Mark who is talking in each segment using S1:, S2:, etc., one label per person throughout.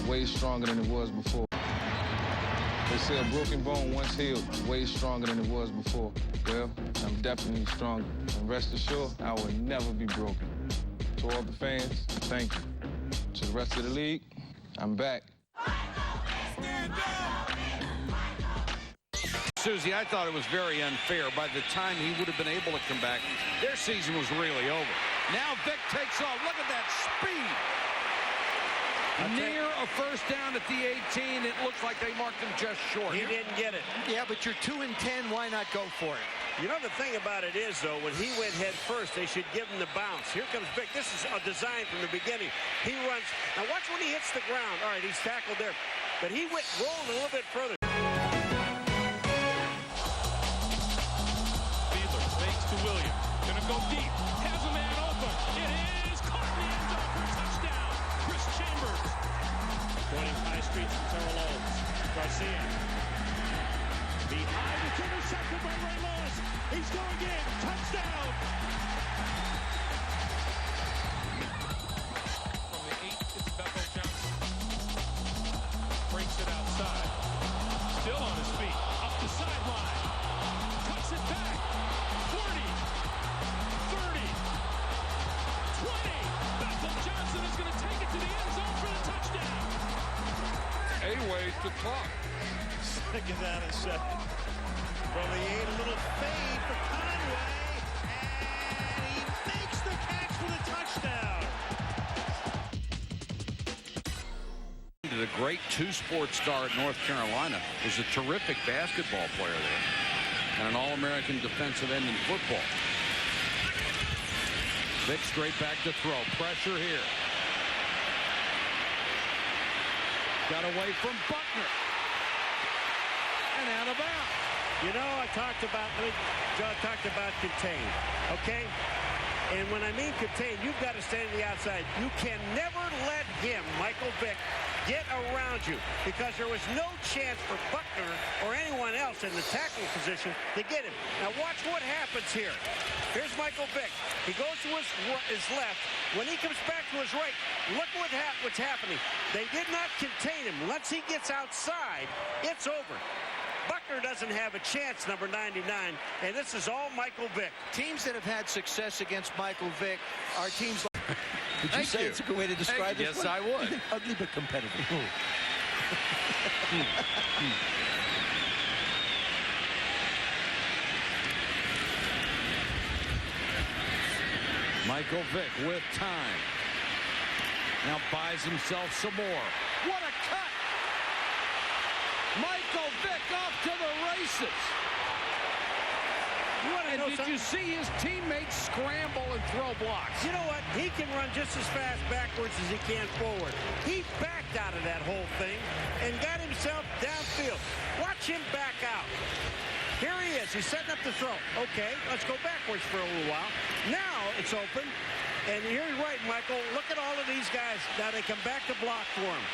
S1: way stronger than it was before. They say a broken bone once healed, way stronger than it was before. Well, I'm definitely stronger. And rest assured, I will never be broken. To all the fans, thank you. To the rest of the league, I'm back.
S2: Susie, I thought it was very unfair. By the time he would have been able to come back, their season was really over. Now Vic takes off. Look at that speed. Near a first down at the 18. It looks like they marked him just short.
S3: He didn't get it.
S4: Yeah, but you're 2 and 10. Why not go for it?
S3: You know, the thing about it is, though, when he went head first, they should give him the bounce. Here comes Vic. This is a design from the beginning. He runs. Now watch when he hits the ground. All right, he's tackled there. But he went rolling a little bit further.
S5: To Williams, gonna go deep, has a man open, it is caught in the end zone for a touchdown, Chris Chambers. Pointing high streets from Terrell Owens, Garcia. Behind, it's intercepted by Ray Lewis, he's going in, touchdown. From the 8, it's Bethel Johnson. Breaks it outside, still on his feet, up the sideline, cuts it back. 40, 30, 20. Bethel Johnson is going to take it to the end zone for the touchdown.
S1: A way to talk.
S6: Second down and 7. From the 8, a little fade for Conway. And he makes the catch for the touchdown.
S2: The great two-sport star at North Carolina is a terrific basketball player there. And an All-American defensive end in football. Vic straight back to throw. Pressure here. Got away from Buckner. And out of bounds.
S3: You know, I talked about contain, okay? And when I mean contain, you've got to stand to the outside. You can never let him, Michael Vick, get around you, because there was no chance for Buckner or anyone else in the tackling position to get him. Now watch what happens here. Here's Michael Vick. He goes to his left. When he comes back to his right, look what's happening. They did not contain him. Once he gets outside, it's over. Buckner doesn't have a chance, number 99, and this is all Michael Vick.
S4: Teams that have had success against Michael Vick are teams like... Would you
S2: Thank
S4: say
S2: you.
S4: it's a good way to describe this?
S2: Yes, I would.
S4: Ugly but competitive.
S2: Michael Vick with time. Now buys himself some more. What a cut! Michael Vick off to the races. And did you see his teammates scramble and throw blocks?
S3: You know what? He can run just as fast backwards as he can forward. He backed out of that whole thing and got himself downfield. Watch him back out. Here he is. He's setting up the throw. Okay, let's go backwards for a little while. Now it's open. And you're right, Michael. Look at all of these guys. Now they come back to block for him.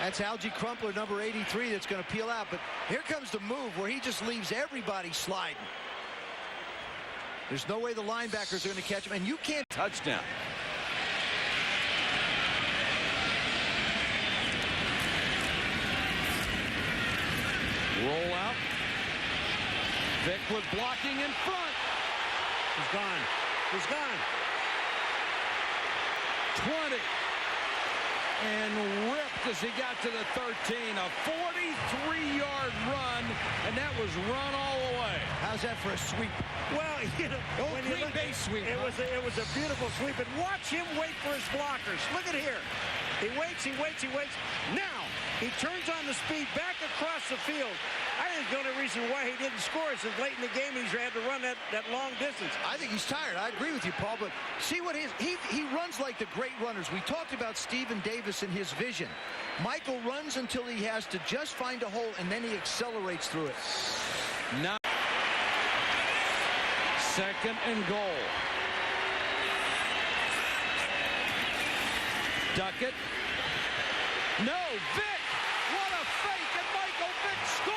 S4: That's Algie Crumpler, number 83, that's going to peel out. But here comes the move where he just leaves everybody sliding. There's no way the linebackers are going to catch him, and you can't.
S2: Touchdown. Roll out. Vick with blocking in front.
S3: He's gone. He's gone.
S2: 20. And ripped as he got to the 13. A 43-yard run, and that was run all the way.
S4: How's that for a sweep?
S3: Well, you know, when you look,
S4: base sweep.
S3: It was a beautiful sweep. And watch him wait for his blockers. Look at here. He waits, he waits, he waits. Now, he turns on the speed back across the field. I think the only reason why he didn't score is that late in the game he's had to run that long distance.
S4: I think he's tired. I agree with you, Paul, but see what he runs like the great runners. We talked about Stephen Davis and his vision. Michael runs until he has to just find a hole, and then he accelerates through it.
S2: Now, second and goal. Duckett. No, Vick. What a fake, and Michael Vick scores.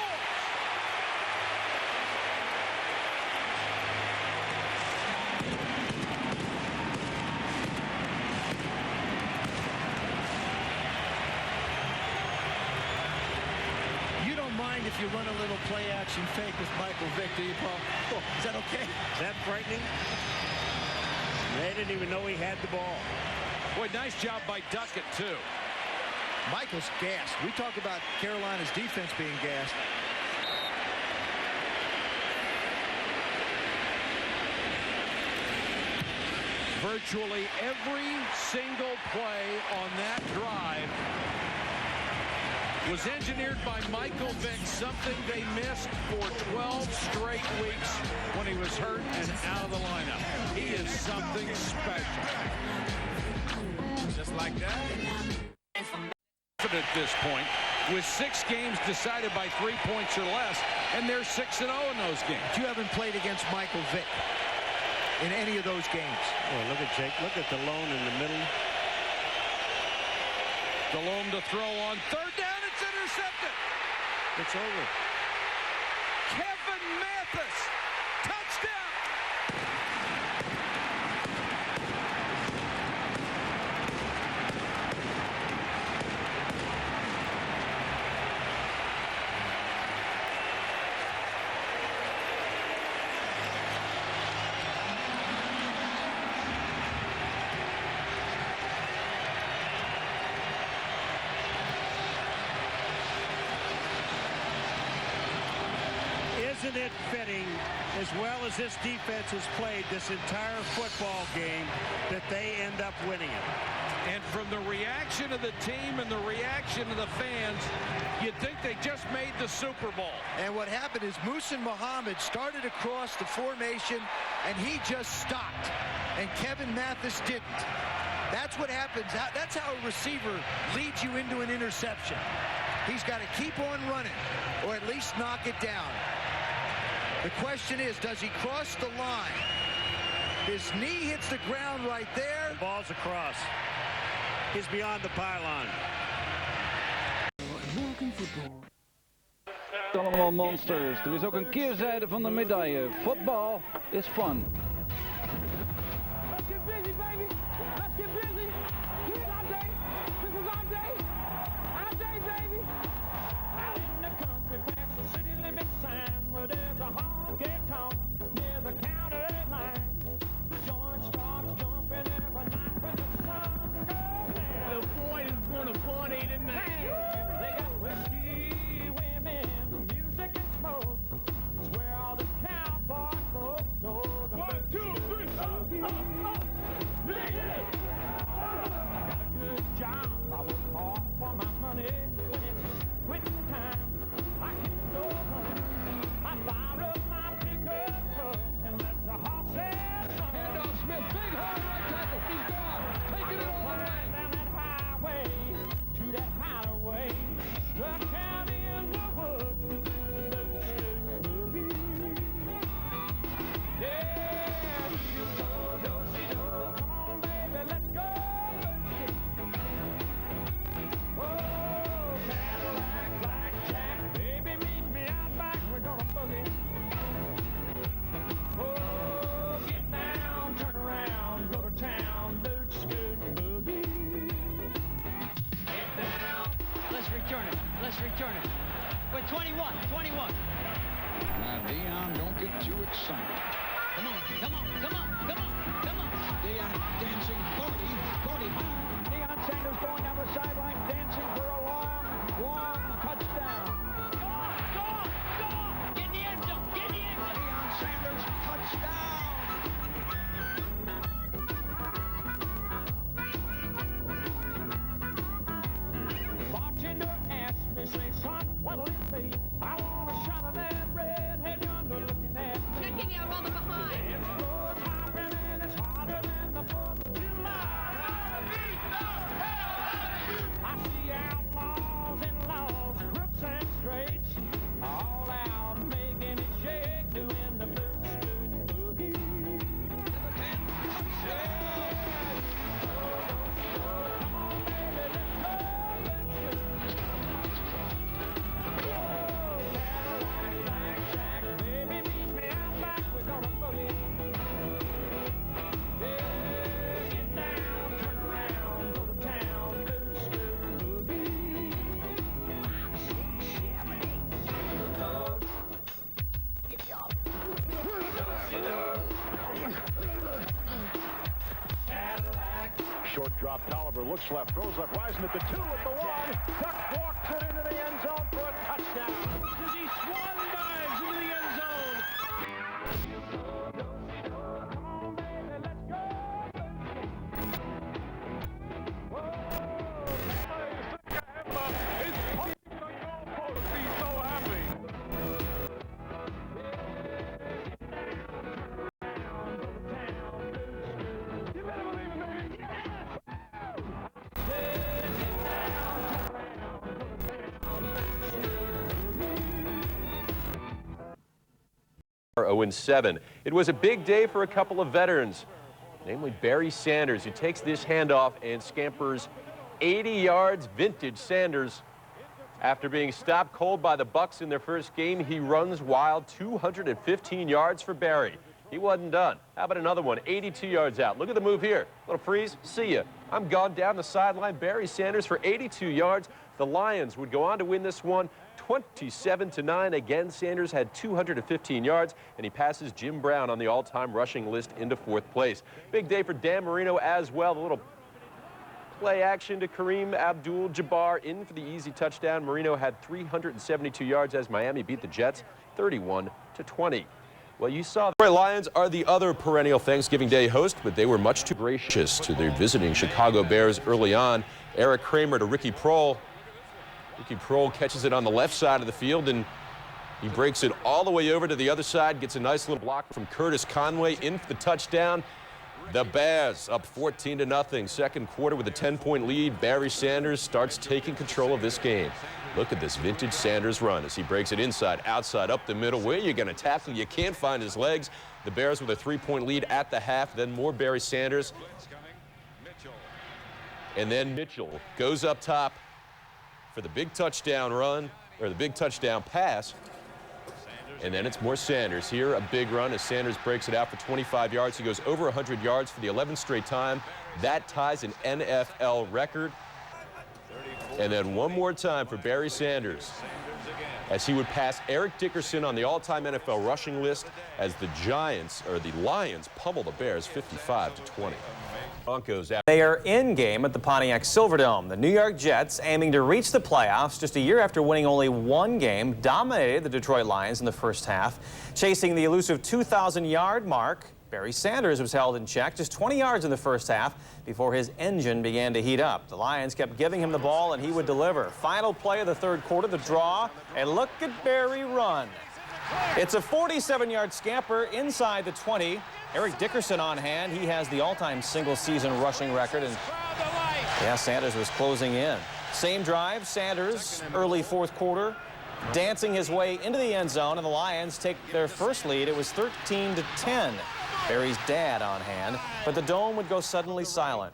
S4: if you run a little play-action fake with Michael Vick, do you, Paul? Oh, is that okay?
S3: Is that frightening? They didn't even know he had the ball.
S2: Boy, nice job by Duckett, too.
S4: Michael's gassed. We talk about Carolina's defense being gassed.
S2: Virtually every single play on that drive was engineered by Michael Vick, something they missed for 12 straight weeks when he was hurt and out of the lineup. He is something special.
S6: Just like that.
S2: At this point, with 6 games decided by 3 points or less, and they're 6-0 in those games.
S4: You haven't played against Michael Vick in any of those games.
S3: Oh, look at Jake. Look at Delhomme in the middle.
S2: Delhomme to throw on 3rd down. It's intercepted.
S3: It's over.
S2: Kevin Mathis. Touchdown.
S3: Isn't it fitting, as well as this defense has played this entire football game, that they end up winning it?
S2: And from the reaction of the team and the reaction of the fans, you'd think they just made the Super Bowl.
S4: And what happened is Muhsin Muhammad started across the formation, and he just stopped. And Kevin Mathis didn't. That's what happens. That's how a receiver leads you into an interception. He's got to keep on running, or at least knock it down. The question is, does he cross the line? His knee hits the ground right there.
S3: The ball's across. He's beyond the pylon.
S7: Allemaal monsters. Er is ook een keerzijde van de medaille. Voetbal is fun.
S5: Let's get busy, baby. Let's get busy. This is our day. This is our day. Our day, baby. Out in the country, past the city limit sign, where there's a honky-tonk near the county line. The joint starts jumping every night when the sun goes down. The boy is gonna party tonight. They got whiskey, women, music and smoke. It's where all the cowboy folks go. 1, 2, 3, dig it! I got a good job. I work hard for my money. When it's quitting time, I keep the door running. I fire up my pickup truck and let the horses run. Handoff Smith, big hard right tackle. He's gone. Taking it all the way. Down that highway to that hideaway. Struck out in the woods with the dirt skirt boogie. Yeah, you go, do-si-do. Come on, baby, let's go. Oh, Cadillac, blackjack, baby, meet me out back. We're gonna boogie. Oh, get down, turn around, go to town, dirt skirt boogie. Get down.
S8: Let's return it. Let's return it. But 21.
S1: Now, Neion, don't get too excited.
S8: Come on.
S1: Neion dancing 40 home.
S5: Deion Sanders going down the sideline, dancing for a long touchdown.
S8: Go! Get in the end zone.
S1: Neion Sanders, touchdown.
S5: Bartender asked me, say, son, what'll it be? I want a shot of that redhead yonder looking at me.
S9: Checking out while they're behind.
S5: It's close hopping and it's hotter than the 4th of July. I see outlaws and laws, crooks and straights, all out making it shake, doing the boot scoot boogie. Come on, baby, let's go.
S9: Short drop, Tolliver looks left, throws left, rising at the 2 at the 1. Duck walks it into the end zone for a touchdown.
S5: As he swan dives into the end zone. Come on, baby, let's go. Whoa. It's pumping the goalpost. He's so happy. You better believe it, baby.
S10: Are 0-7. It was a big day for a couple of veterans, namely Barry Sanders, who takes this handoff and scampers 80 yards. Vintage Sanders. After being stopped cold by the Bucs in their first game, he runs wild, 215 yards for Barry. He wasn't done. How about another one, 82 yards out? Look at the move here. Little freeze, see ya. I'm gone down the sideline. Barry Sanders for 82 yards. The Lions would go on to win this one 27-9. Again, Sanders had 215 yards, and he passes Jim Brown on the all-time rushing list into 4th place. Big day for Dan Marino as well. The little play action to Kareem Abdul-Jabbar in for the easy touchdown. Marino had 372 yards as Miami beat the Jets 31-20. Well, you saw the Detroit Lions are the other perennial Thanksgiving Day host, but they were much too gracious to their visiting Chicago Bears early on. Eric Kramer to Ricky Proehl. Ricky Proehl catches it on the left side of the field, and he breaks it all the way over to the other side, gets a nice little block from Curtis Conway in for the touchdown. The Bears up 14-0. Second quarter with a 10-point lead. Barry Sanders starts taking control of this game. Look at this vintage Sanders run as he breaks it inside, outside, up the middle. Where are you going to tackle? You can't find his legs. The Bears with a 3-point lead at the half. Then more Barry Sanders. And then Mitchell goes up top for the big touchdown run, or the big touchdown pass. And then it's more Sanders. Here, a big run as Sanders breaks it out for 25 yards. He goes over 100 yards for the 11th straight time. That ties an NFL record. And then one more time for Barry Sanders as he would pass Eric Dickerson on the all-time NFL rushing list as the Lions pummel the Bears 55-20. Broncos out.
S11: They are in game at the Pontiac Silverdome. The New York Jets, aiming to reach the playoffs just a year after winning only one game, dominated the Detroit Lions in the first half. Chasing the elusive 2,000-yard mark, Barry Sanders was held in check just 20 yards in the first half before his engine began to heat up. The Lions kept giving him the ball, and he would deliver. Final play of the third quarter, the draw, and look at Barry run. It's a 47-yard scamper inside the 20. Eric Dickerson on hand. He has the all-time single-season rushing record, and yeah, Sanders was closing in. Same drive, Sanders, early fourth quarter, dancing his way into the end zone, and the Lions take their first lead. It was 13-10. Barry's dad on hand, but the dome would go suddenly silent.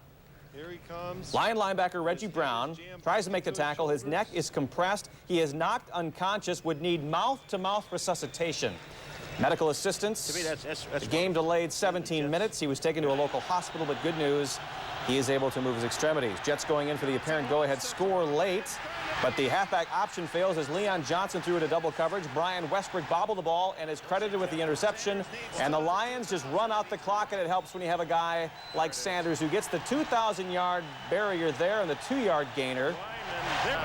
S6: Here he comes.
S11: Lion linebacker Reggie Brown tries to make the tackle. His neck is compressed. He is knocked unconscious, would need mouth-to-mouth resuscitation. Medical assistance.
S3: To me, that's
S11: the game delayed 17 minutes. He was taken to a local hospital, but good news, he is able to move his extremities. Jets going in for the apparent go-ahead score late, but the halfback option fails as Leon Johnson threw into double coverage. Brian Westbrook bobbled the ball and is credited with the interception. And the Lions just run out the clock, and it helps when you have a guy like Sanders who gets the 2,000-yard barrier there and the 2-yard gainer.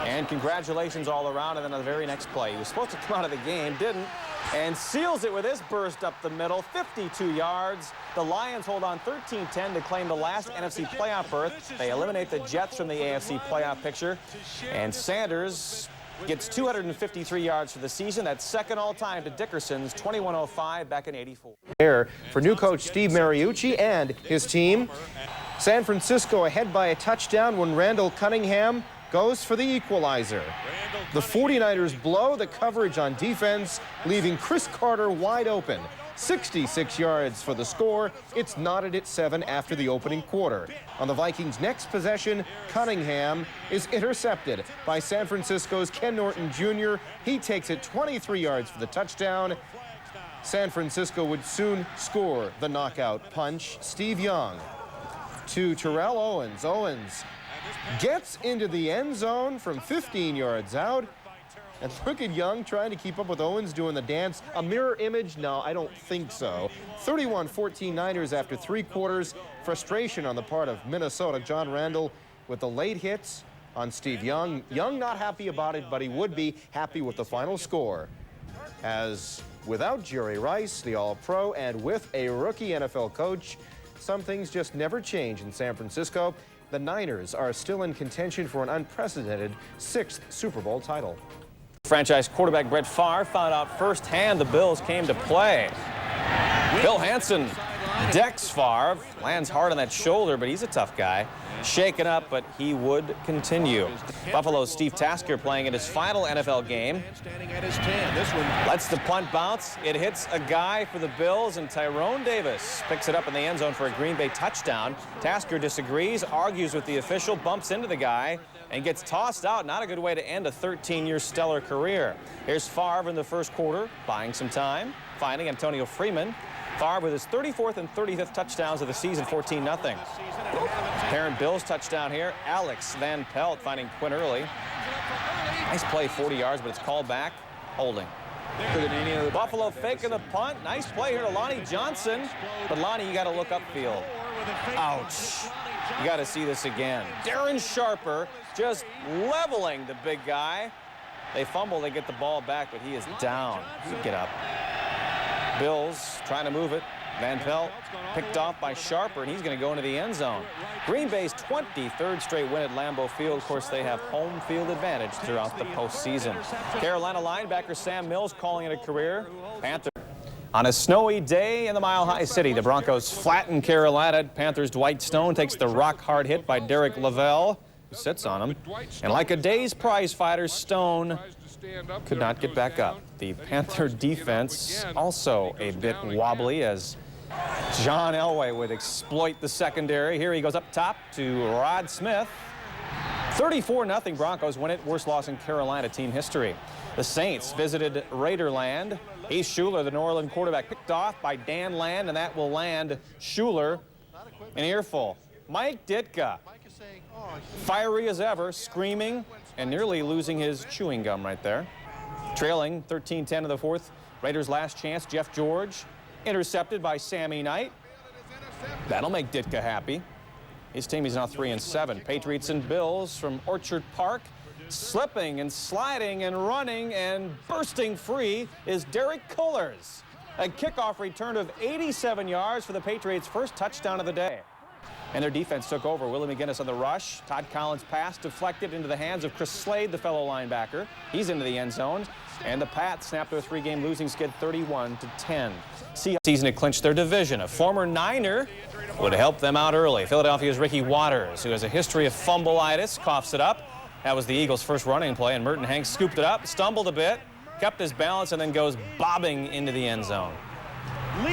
S11: And congratulations all around. And then on the very next play, he was supposed to come out of the game, didn't, and seals it with this burst up the middle, 52 yards. The Lions hold on 13-10 to claim the last NFC playoff berth. They eliminate the Jets from the AFC playoff picture. And Sanders gets 253 yards for the season. That's second all-time to Dickerson's 2105 back in '84.
S12: There for new coach Steve Mariucci and his team. San Francisco ahead by a touchdown when Randall Cunningham goes for the equalizer. The 49ers blow the coverage on defense, leaving Chris Carter wide open. 66 yards for the score. It's knotted at 7 after the opening quarter. On the Vikings' next possession, Cunningham is intercepted by San Francisco's Ken Norton Jr. He takes it 23 yards for the touchdown. San Francisco would soon score the knockout punch. Steve Young to Terrell Owens. Owens gets into the end zone from 15 yards out, And look at Young trying to keep up with Owens doing the dance. A mirror image? No, I don't think so. 31-14 Niners after 3 quarters. Frustration on the part of Minnesota. John Randall with the late hits on Steve Young. Young not happy about it, but he would be happy with the final score. As without Jerry Rice, the All-Pro, and with a rookie NFL coach, some things just never change in San Francisco. The Niners are still in contention for an unprecedented 6th Super Bowl title.
S11: Franchise quarterback Brett Favre found out firsthand the Bills came to play. Bill Hansen decks Favre, lands hard on that shoulder, but he's a tough guy. Shaken up, but he would continue. Buffalo's Steve Tasker playing in his final NFL game. Lets the punt bounce. It hits a guy for the Bills, and Tyrone Davis picks it up in the end zone for a Green Bay touchdown. Tasker disagrees, argues with the official, bumps into the guy, and gets tossed out. Not a good way to end a 13-year stellar career. Here's Favre in the first quarter, buying some time, finding Antonio Freeman. Favre with his 34th and 35th touchdowns of the season, 14-0. Parent Bills touchdown here. Alex Van Pelt finding Quinn Early. Nice play, 40 yards, but it's called back. Holding. Buffalo faking the punt. Nice play here to Lonnie Johnson. But Lonnie, you got to look upfield. Ouch. You got to see this again. Darren Sharper just leveling the big guy. They fumble, they get the ball back, but he is down. Get up. Bills trying to move it. Van Pelt picked off by Sharper, and he's going to go into the end zone. Green Bay's 23rd straight win at Lambeau Field. Of course, they have home field advantage throughout the postseason. Carolina linebacker Sam Mills calling it a career. Panthers. On a snowy day in the Mile High City, the Broncos flatten Carolina. Panthers' Dwight Stone takes the rock-hard hit by Derek Lavelle, who sits on him. And like a day's prize fighter, Stone could not get back up. The Panther defense also a bit wobbly as John Elway would exploit the secondary. Here he goes up top to Rod Smith. 34-0 Broncos win it. Worst loss in Carolina team history. The Saints visited Raiderland. Heath Schuler, the New Orleans quarterback, picked off by Dan Land, and that will land Schuler an earful. Mike Ditka, fiery as ever, screaming and nearly losing his chewing gum right there. Trailing 13-10 in the fourth. Raiders' last chance, Jeff George, intercepted by Sammy Knight. That'll make Ditka happy. His team is now 3-7. Patriots and Bills from Orchard Park. Slipping and sliding and running and bursting free is Derek Cullers. A kickoff return of 87 yards for the Patriots' first touchdown of the day. And their defense took over. Willie McGinnis on the rush. Todd Collins' pass deflected into the hands of Chris Slade, the fellow linebacker. He's into the end zone. And the Pats snapped their 3-game losing skid 31-10. Season to clinch their division. A former Niner would help them out early. Philadelphia's Ricky Waters, who has a history of fumbleitis, coughs it up. That was the Eagles' first running play, and Merton Hanks scooped it up, stumbled a bit, kept his balance, and then goes bobbing into the end zone.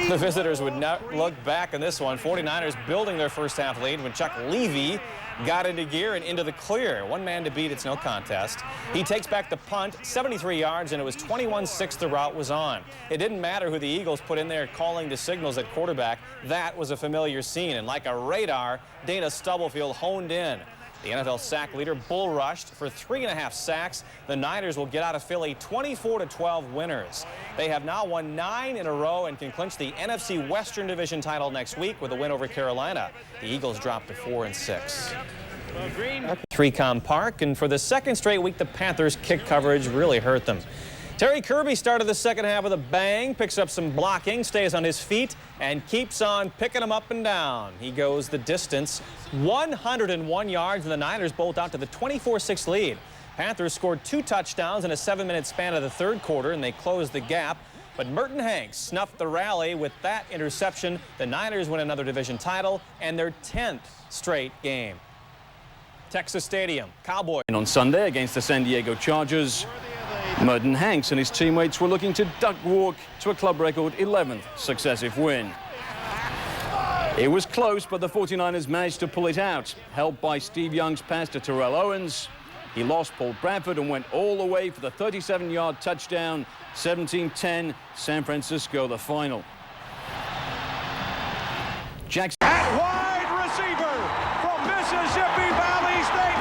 S11: The visitors would not look back on this one. 49ers building their first half lead when Chuck Levy got into gear and into the clear. One man to beat, it's no contest. He takes back the punt, 73 yards, and it was 21-6 the route was on. It didn't matter who the Eagles put in there calling the signals at quarterback. That was a familiar scene, and like a radar, Dana Stubblefield honed in. The NFL sack leader bull rushed for 3.5 sacks. The Niners will get out of Philly 24-12 winners. They have now won 9 in a row and can clinch the NFC Western Division title next week with a win over Carolina. The Eagles dropped to 4-6. 3Com Park, and for the second straight week, the Panthers' kick coverage really hurt them. Terry Kirby started the second half with a bang, picks up some blocking, stays on his feet, and keeps on picking them up and down. He goes the distance, 101 yards, and the Niners bolt out to the 24-6 lead. Panthers scored 2 touchdowns in a 7-minute span of the third quarter, and they closed the gap. But Merton Hanks snuffed the rally with that interception. The Niners win another division title and their 10th straight game. Texas Stadium, Cowboys.
S2: And on Sunday against the San Diego Chargers, Merton Hanks and his teammates were looking to duck walk to a club record 11th successive win. It was close, but the 49ers managed to pull it out. Helped by Steve Young's pass to Terrell Owens. He lost Paul Bradford and went all the way for the 37-yard touchdown. 17-10, San Francisco, the final. Jackson.
S9: At wide receiver from Mississippi Valley State,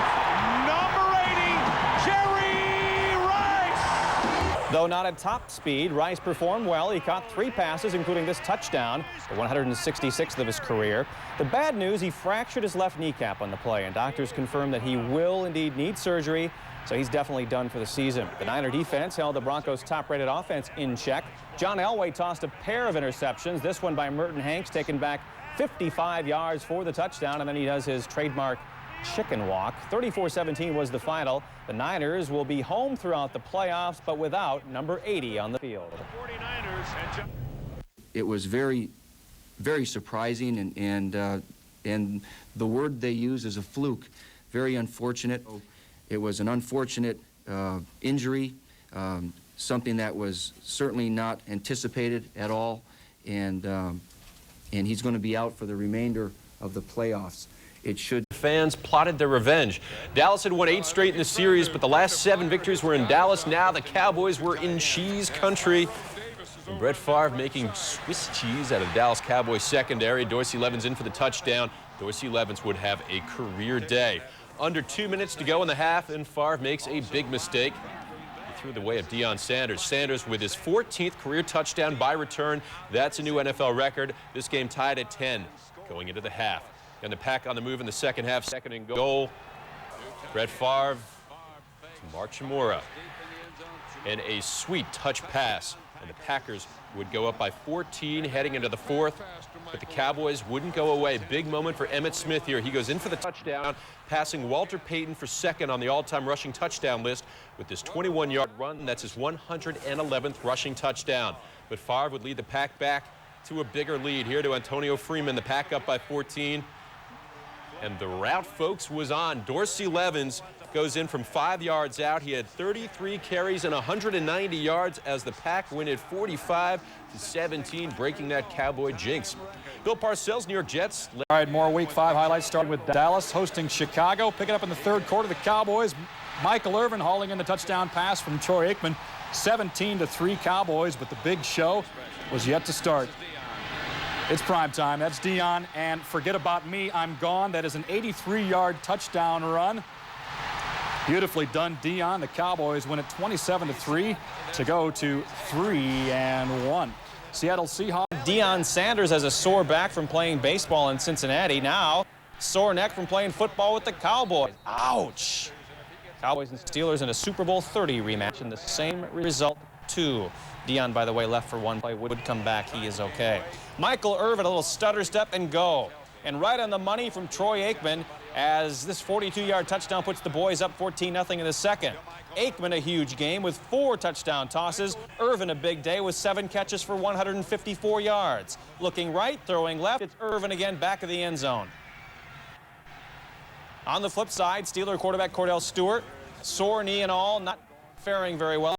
S9: number 80, Jerry Rice.
S11: Though not at top speed, Rice performed well. He caught 3 passes, including this touchdown, the 166th of his career. The bad news, he fractured his left kneecap on the play, and doctors confirmed that he will indeed need surgery, so he's definitely done for the season. The Niner defense held the Broncos' top-rated offense in check. John Elway tossed a pair of interceptions, this one by Merton Hanks, taken back 55 yards for the touchdown, and then he does his trademark chicken walk. 34-17 was the final. The Niners will be home throughout the playoffs, but without number 80 on the field.
S13: It was very, very surprising, and the word they use is a fluke. Very unfortunate. It was an unfortunate injury, something that was certainly not anticipated at all, and he's going to be out for the remainder of the playoffs. It should.
S10: Fans plotted their revenge. Dallas had won 8 straight in the series, but the last 7 victories were in Dallas. Now the Cowboys were in cheese country. And Brett Favre making Swiss cheese out of the Dallas Cowboys secondary. Dorsey Levens in for the touchdown. Dorsey Levens would have a career day. Under 2 minutes to go in the half, and Favre makes a big mistake. He threw the way of Deion Sanders. Sanders with his 14th career touchdown by return. That's a new NFL record. This game tied at 10 going into the half. And the Pack on the move in the second half, 2nd and goal. Brett Favre to Mark Chmura. And a sweet touch pass. And the Packers would go up by 14 heading into the 4th. But the Cowboys wouldn't go away. Big moment for Emmitt Smith here. He goes in for the touchdown, passing Walter Payton for 2nd on the all-time rushing touchdown list with this 21-yard run. That's his 111th rushing touchdown. But Favre would lead the Pack back to a bigger lead. Here to Antonio Freeman, the Pack up by 14. And the route, folks, was on. Dorsey Levens goes in from 5 yards out. He had 33 carries and 190 yards as the Pack win at 45-17, breaking that Cowboy jinx. Bill Parcells, New York Jets.
S14: All right, more Week 5 highlights starting with Dallas hosting Chicago. Picking up in the 3rd quarter, the Cowboys. Michael Irvin hauling in the touchdown pass from Troy Aikman. 17-3 Cowboys, but the big show was yet to start. It's prime time. That's Deion, and Forget About Me, I'm Gone. That is an 83-yard touchdown run. Beautifully done, Deion. The Cowboys win it 27-3 to go to 3-1. Seattle Seahawks.
S11: Deion Sanders has a sore back from playing baseball in Cincinnati. Now, sore neck from playing football with the Cowboys. Ouch! Cowboys and Steelers in a Super Bowl 30 rematch, and the same result, too. Deion, by the way, left for one play, would come back. He is okay. Michael Irvin, a little stutter step and go. And right on the money from Troy Aikman as this 42-yard touchdown puts the boys up 14-0 in the 2nd. Aikman a huge game with 4 touchdown tosses. Irvin a big day with 7 catches for 154 yards. Looking right, throwing left, it's Irvin again back of the end zone. On the flip side, Steeler quarterback Cordell Stewart, sore knee and all, not faring very well.